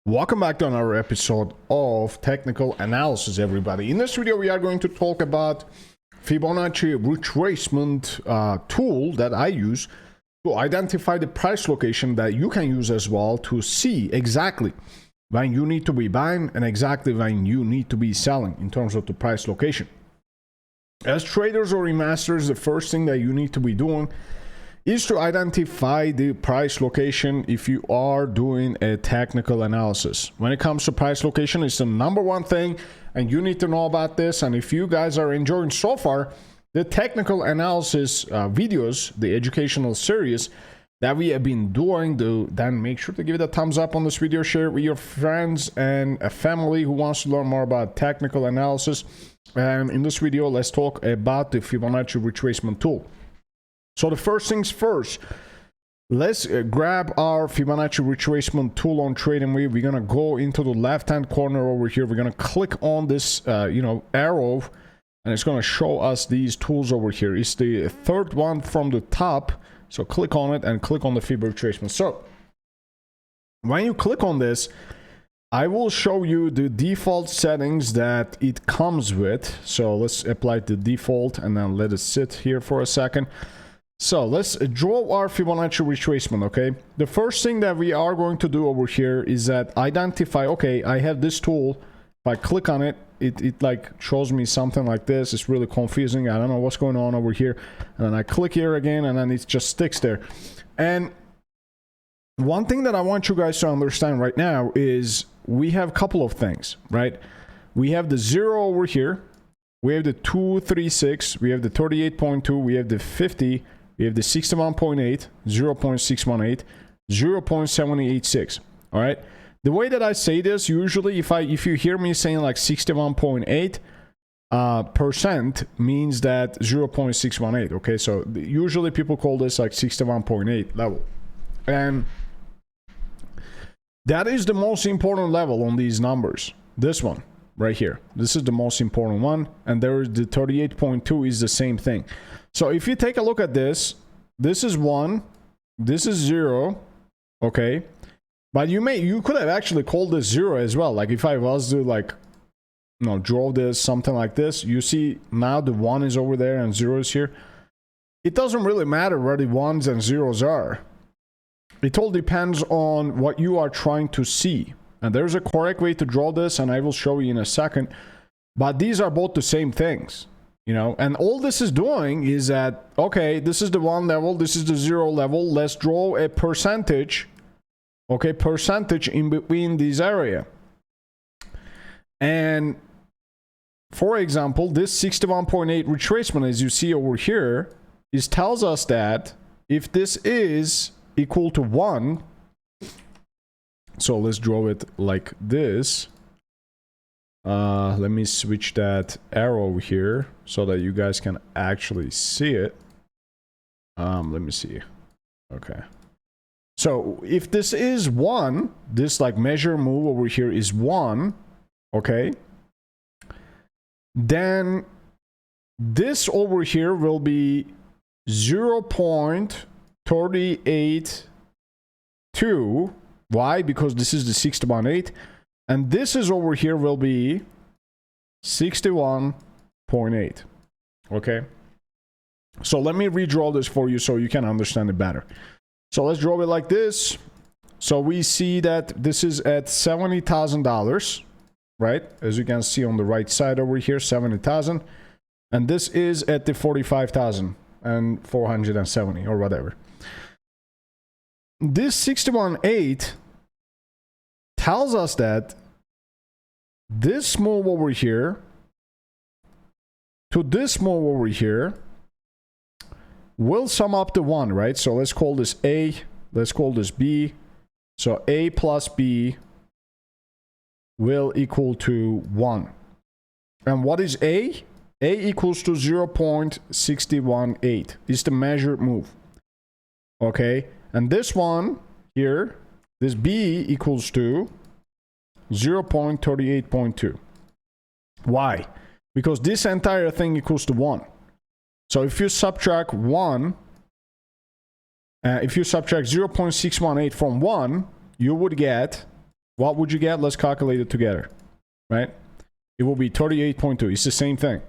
Welcome back to another episode of Technical Analysis, everybody. In this video, we are going to talk about Fibonacci retracement tool that I use to identify the price location that you can use as well to see exactly when you need to be buying and exactly when you need to be selling in terms of the price location. As traders or investors, the first thing that you need to be doing is to identify the price location if you are doing a technical analysis. When it comes to price location, it's the number one thing, and you need to know about this. And if you guys are enjoying so far the technical analysis videos, the educational series that we have been doing, then make sure to give it a thumbs up on this video, share it with your friends and a family who wants to learn more about technical analysis. And in this video, let's talk about the Fibonacci retracement tool. So the first things first, let's grab our Fibonacci retracement tool on TradingView. We're gonna go into the left-hand corner over here. We're gonna click on this, arrow, and it's gonna show us these tools over here. It's the third one from the top. So click on it and click on the Fibonacci retracement. So when you click on this, I will show you the default settings that it comes with. So let's apply the default and then let it sit here for a second. So let's draw our Fibonacci retracement, okay? The first thing that we are going to do over here is that identify, okay, I have this tool. If I click on it, it like shows me something like this. It's really confusing. I don't know what's going on over here. And then I click here again, and then it just sticks there. And one thing that I want you guys to understand right now is we have a couple of things, right? We have the 0 over here. We have the 236. We have the 38.2. We have the 50. We have the 61.8, 0.618, 0.786. All right. The way that I say this, usually if you hear me saying like 61.8 percent means that 0.618. Okay. So usually people call this like 61.8 level. And that is the most important level on these numbers. This one right here. This is the most important one. And there is the 38.2 is the same thing. So if you take a look at this, this is 1, this is 0, okay? But you could have actually called this 0 as well. Like if I was to like, draw this, something like this, you see now the 1 is over there and 0 is here. It doesn't really matter where the 1s and 0s are. It all depends on what you are trying to see. And there's a correct way to draw this, and I will show you in a second. But these are both the same things. And all this is doing is that, okay, this is the 1 level, this is the 0 level. Let's draw a percentage, okay, percentage in between these area. And for example, this 61.8 retracement, as you see over here, tells us that if this is equal to 1, so let's draw it like this. Let me switch that arrow here so that you guys can actually see it. Let me see. Okay. So if this is 1, this like measure move over here is 1, okay? Then this over here will be 0.382. Why? Because this is the 61.8. And this is over here will be 61.8. Okay. So let me redraw this for you so you can understand it better. So let's draw it like this. So we see that this is at $70,000, right? As you can see on the right side over here, 70,000. And this is at the 45,470 or whatever. This 61.8 tells us that this move over here to this move over here will sum up to 1, right? So let's call this A, let's call this B. So A plus B will equal to 1. And what is A? A equals to 0.618 is the measured move. Okay, and this one here, this B equals to 0.38.2. Why? Because this entire thing equals to 1. So if you subtract 1, if you subtract 0.618 from 1, you would get what would you get? Let's calculate it together, right? It will be 38.2. It's the same thing.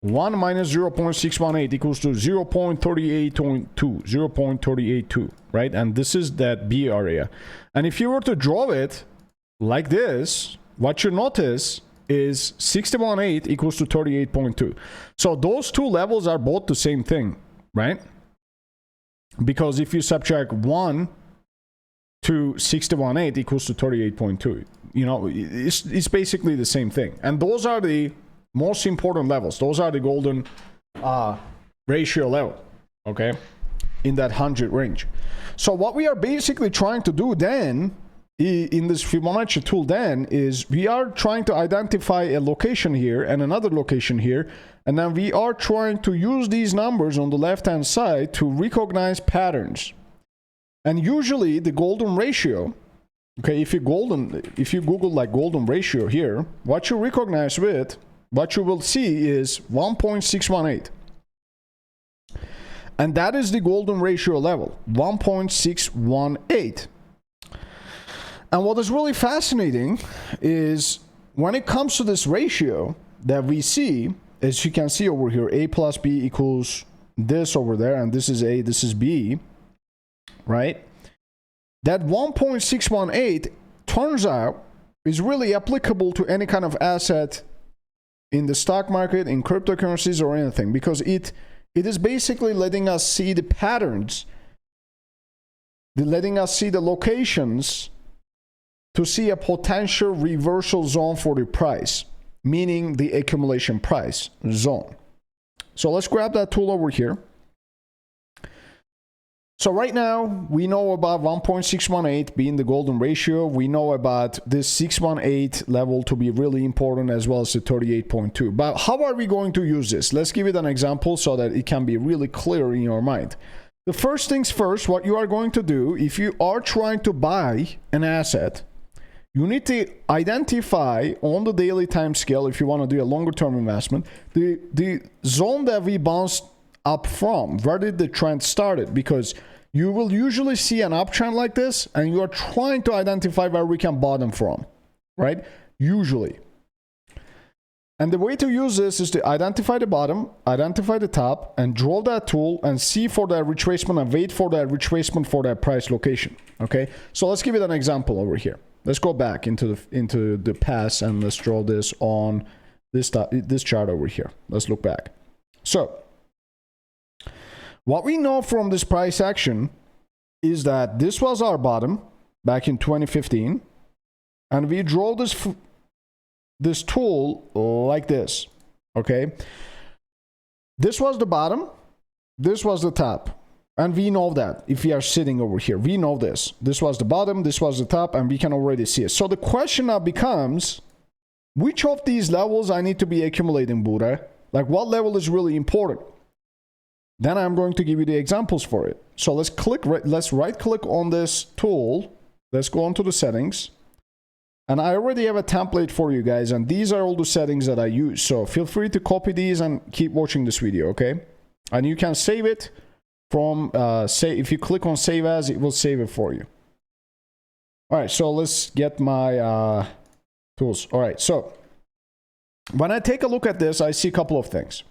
1 minus 0.618 equals to 0.38.2, 0.382, right? And this is that B area. And if you were to draw it like this, what you notice is 61.8 equals to 38.2. So those two levels are both the same thing, right? Because if you subtract 1 to 61.8 equals to 38.2, you know, it's basically the same thing. And those are the most important levels. Those are the golden ratio level, okay, in that 100 range. So what we are basically trying to do then in this Fibonacci tool then is we are trying to identify a location here and another location here, and then we are trying to use these numbers on the left hand side to recognize patterns. And usually the golden ratio, okay, if you Google like golden ratio here, what you recognize with, what you will see is 1.618. And that is the golden ratio level, 1.618. And what is really fascinating is when it comes to this ratio that we see, as you can see over here, A plus B equals this over there, and this is A, this is B, right? That 1.618 turns out is really applicable to any kind of asset in the stock market, in cryptocurrencies, or anything, because it is basically letting us see the patterns, letting us see the locations to see a potential reversal zone for the price, meaning the accumulation price zone. So let's grab that tool over here. So right now, we know about 1.618 being the golden ratio. We know about this 618 level to be really important, as well as the 38.2. But how are we going to use this? Let's give it an example so that it can be really clear in your mind. The first things first, what you are going to do, if you are trying to buy an asset, you need to identify on the daily time scale, if you want to do a longer term investment, the zone that we bounced up from. Where did the trend started? Because you will usually see an uptrend like this and you are trying to identify where we can bottom from, right? Usually. And the way to use this is to identify the bottom, identify the top, and draw that tool and see for that retracement and wait for that retracement for that price location. Okay, so let's give it an example over here. Let's go back into the past and let's draw this on this chart over here. Let's look back. So what we know from this price action is that this was our bottom back in 2015, and we draw this tool like this, okay? This was the bottom, this was the top, and we know that if we are sitting over here, we know this. This was the bottom, this was the top, and we can already see it. So the question now becomes, which of these levels I need to be accumulating, Buddha? Like, what level is really important? Then I'm going to give you the examples for it. So let's right click on this tool. Let's go onto the settings. And I already have a template for you guys, and these are all the settings that I use. So feel free to copy these and keep watching this video, okay? And you can save it from, if you click on save as, it will save it for you. All right, so let's get my tools. All right, so when I take a look at this, I see a couple of things.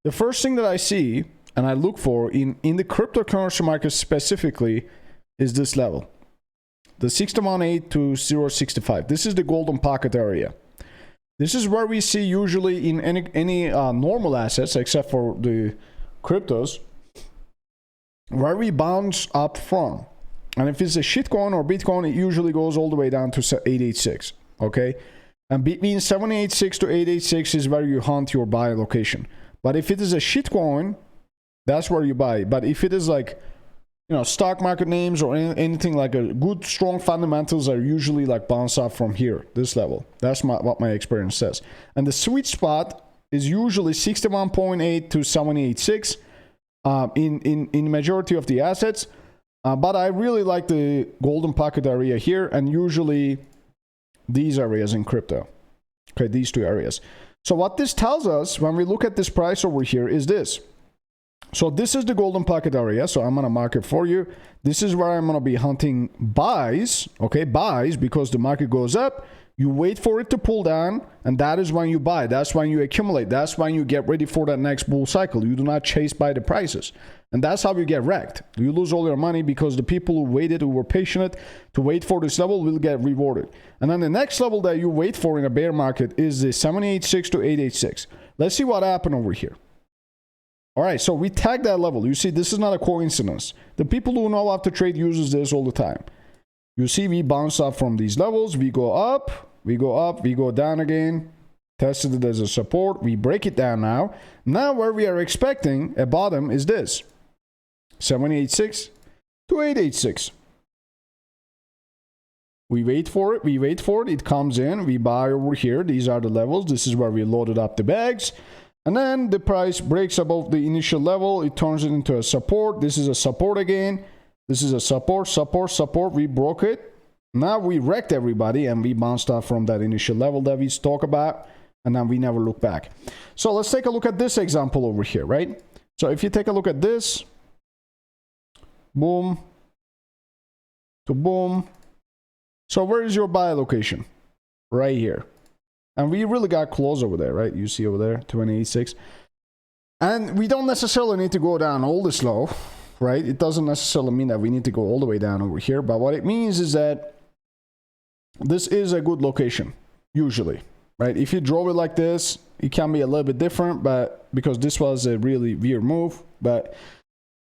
The first thing that I see and I look for in the cryptocurrency market specifically is this level. The 618 to 0.65. This is the golden pocket area. This is where we see usually in any normal assets, except for the cryptos, where we bounce up from. And if it's a shitcoin or Bitcoin, it usually goes all the way down to 886. Okay? And between 786 to 886 is where you hunt your buy location. But if it is a shitcoin, that's where you buy. But if it is like, you know, stock market names or anything like a good, strong fundamentals are usually like bounce up from here, this level. That's what my experience says. And the sweet spot is usually 61.8 to 786 in majority of the assets. But I really like the golden pocket area here, and usually these areas in crypto. Okay, these two areas. So what this tells us when we look at this price over here is this. So this is the golden pocket area. So I'm going to mark it for you. This is where I'm going to be hunting buys. Okay, buys, because the market goes up. You wait for it to pull down, and that is when you buy. That's when you accumulate. That's when you get ready for that next bull cycle. You do not chase by the prices. And that's how you get wrecked. You lose all your money because the people who waited, who were patient to wait for this level, will get rewarded. And then the next level that you wait for in a bear market is the 786 to 886. Let's see what happened over here. All right, so we tag that level. You see, this is not a coincidence. The people who know how to trade uses this all the time. You see, we bounce up from these levels. We go up, we go up, we go down again. Tested it as a support. We break it down now. Now where we are expecting a bottom is this. 786 to 886. We wait for it. We wait for it. It comes in. We buy over here. These are the levels. This is where we loaded up the bags. And then the price breaks above the initial level. It turns it into a support. This is a support again. This is a support, support, support. We broke it. Now we wrecked everybody and we bounced off from that initial level that we talked about. And then we never look back. So let's take a look at this example over here, right? So if you take a look at this, boom to boom. So where is your buy location? Right here. And we really got close over there, right? You see over there, 286. And we don't necessarily need to go down all this low, right? It doesn't necessarily mean that we need to go all the way down over here. But what it means is that this is a good location, usually, right? If you draw it like this, it can be a little bit different, but because this was a really weird move. But,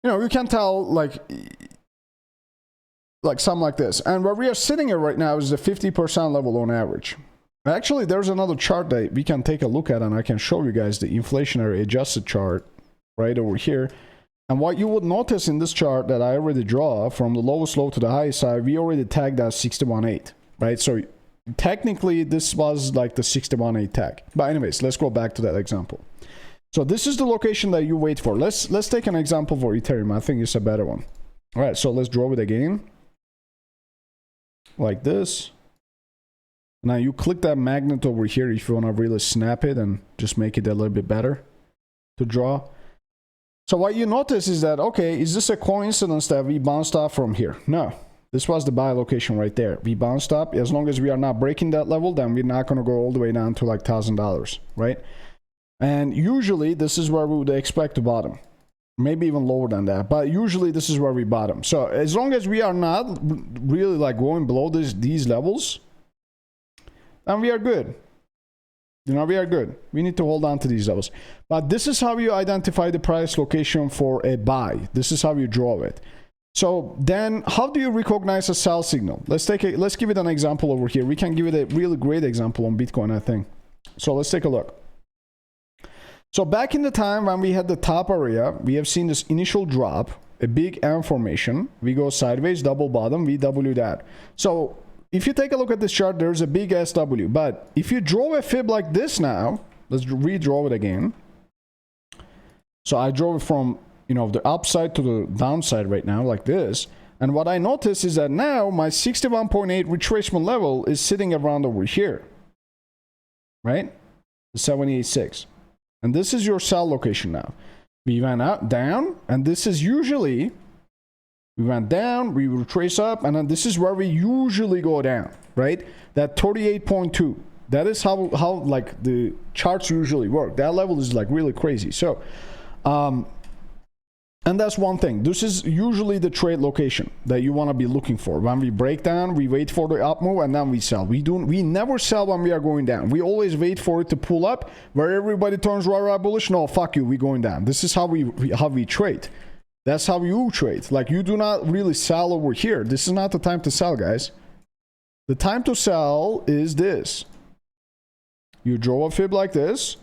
you know, you can tell, like something like this. And where we are sitting at right now is the 50% level on average. Actually, there's another chart that we can take a look at, and I can show you guys the inflationary adjusted chart right over here. And what you would notice in this chart that I already draw from the lowest low to the highest side, we already tagged that 61.8, right? So technically, this was like the 61.8 tag. But anyways, let's go back to that example. So this is the location that you wait for. Let's take an example for Ethereum. I think it's a better one. All right, so let's draw it again. Like this. Now you click that magnet over here if you want to really snap it and just make it a little bit better to draw. So what you notice is that, okay, is this a coincidence that we bounced off from here? No, this was the buy location right there. We bounced up. As long as we are not breaking that level, then we're not going to go all the way down to like $1,000, right? And usually this is where we would expect to bottom. Maybe even lower than that, but usually this is where we bottom. So as long as we are not really like going below these levels, then we are good. You know, we are good. We need to hold on to these levels. But this is how you identify the price location for a buy. This is how you draw it. So then how do you recognize a sell signal? Let's give it an example over here. We can give it a really great example on Bitcoin, I think. So let's take a look. So back in the time when we had the top area, we have seen this initial drop, a big M formation. We go sideways, double bottom, we W that. So if you take a look at this chart, there's a big SW. But if you draw a fib like this now, let's redraw it again. So I draw it from, you know, the upside to the downside right now, like this. And what I notice is that now my 61.8 retracement level is sitting around over here, right? The 78.6. And this is your sell location now. We went up, down, and this is usually, we went down, we retrace up, and then this is where we usually go down, right? That 38.2. That is how like the charts usually work. That level is like really crazy. So, and that's one thing. This is usually the trade location that you want to be looking for. When we break down, we wait for the up move and then we sell. We never sell when we are going down. We always wait for it to pull up where everybody turns right bullish. No, fuck you, we going down. This is how we trade. That's how you trade. Like, you do not really sell over here. This is not the time to sell, guys. The time to sell is this. You draw a fib like this.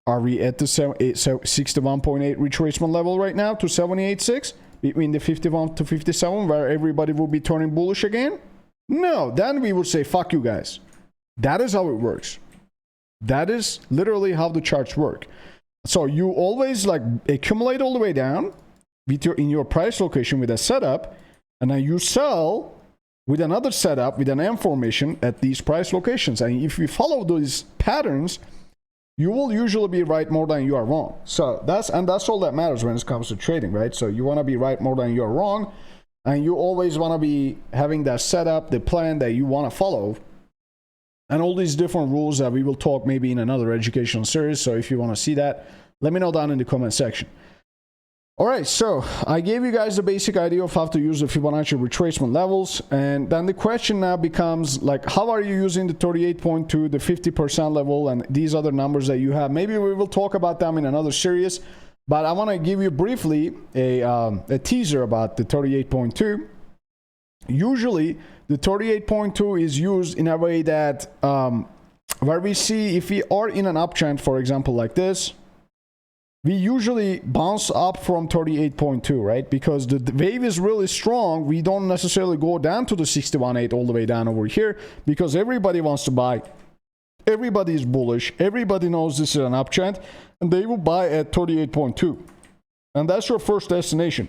Are we at the 61.8 retracement level right now to 78.6? Between the 51 to 57, where everybody will be turning bullish again? No, then we would say, fuck you guys. That is how it works. That is literally how the charts work. So you always like accumulate all the way down in your price location with a setup, and then you sell with another setup with an M formation at these price locations. And if you follow those patterns, you will usually be right more than you are wrong. So that's all that matters when it comes to trading, right? So you want to be right more than you're wrong, and you always want to be having that setup, the plan that you want to follow, and all these different rules that we will talk maybe in another educational series. So if you want to see that, let me know down in the comment section. All right, so I gave you guys the basic idea of how to use the Fibonacci retracement levels, and then the question now becomes like, how are you using the 38.2, the 50% level, and these other numbers that you have? Maybe we will talk about them in another series, but I want to give you briefly a teaser about the 38.2. Usually, the 38.2 is used in a way that where we see if we are in an uptrend, for example, like this, we usually bounce up from 38.2, right? Because the wave is really strong. We don't necessarily go down to the 61.8 all the way down over here because everybody wants to buy. Everybody is bullish. Everybody knows this is an uptrend, and they will buy at 38.2. And that's your first destination.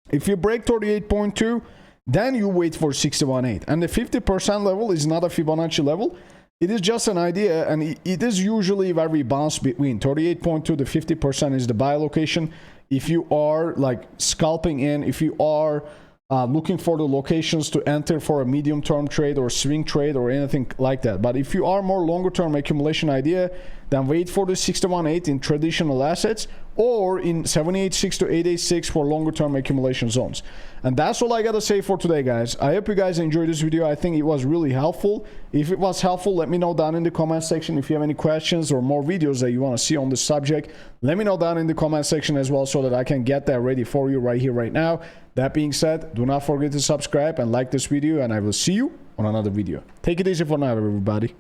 If you break 38.2, then you wait for 61.8. And the 50% level is not a Fibonacci level. It is just an idea, and it is usually where we bounce between 38.2 to 50% is the buy location. If you are like scalping in, if you are looking for the locations to enter for a medium-term trade or swing trade or anything like that. But if you are more longer-term accumulation idea, then wait for the 61.8 in traditional assets or in 786 to 886 for longer-term accumulation zones. And that's all I gotta say for today, guys. I hope you guys enjoyed this video. I think it was really helpful. If it was helpful, let me know down in the comment section. If you have any questions or more videos that you want to see on this subject, let me know down in the comment section as well so that I can get that ready for you right here, right now. That being said, do not forget to subscribe and like this video, and I will see you on another video. Take it easy for now, everybody.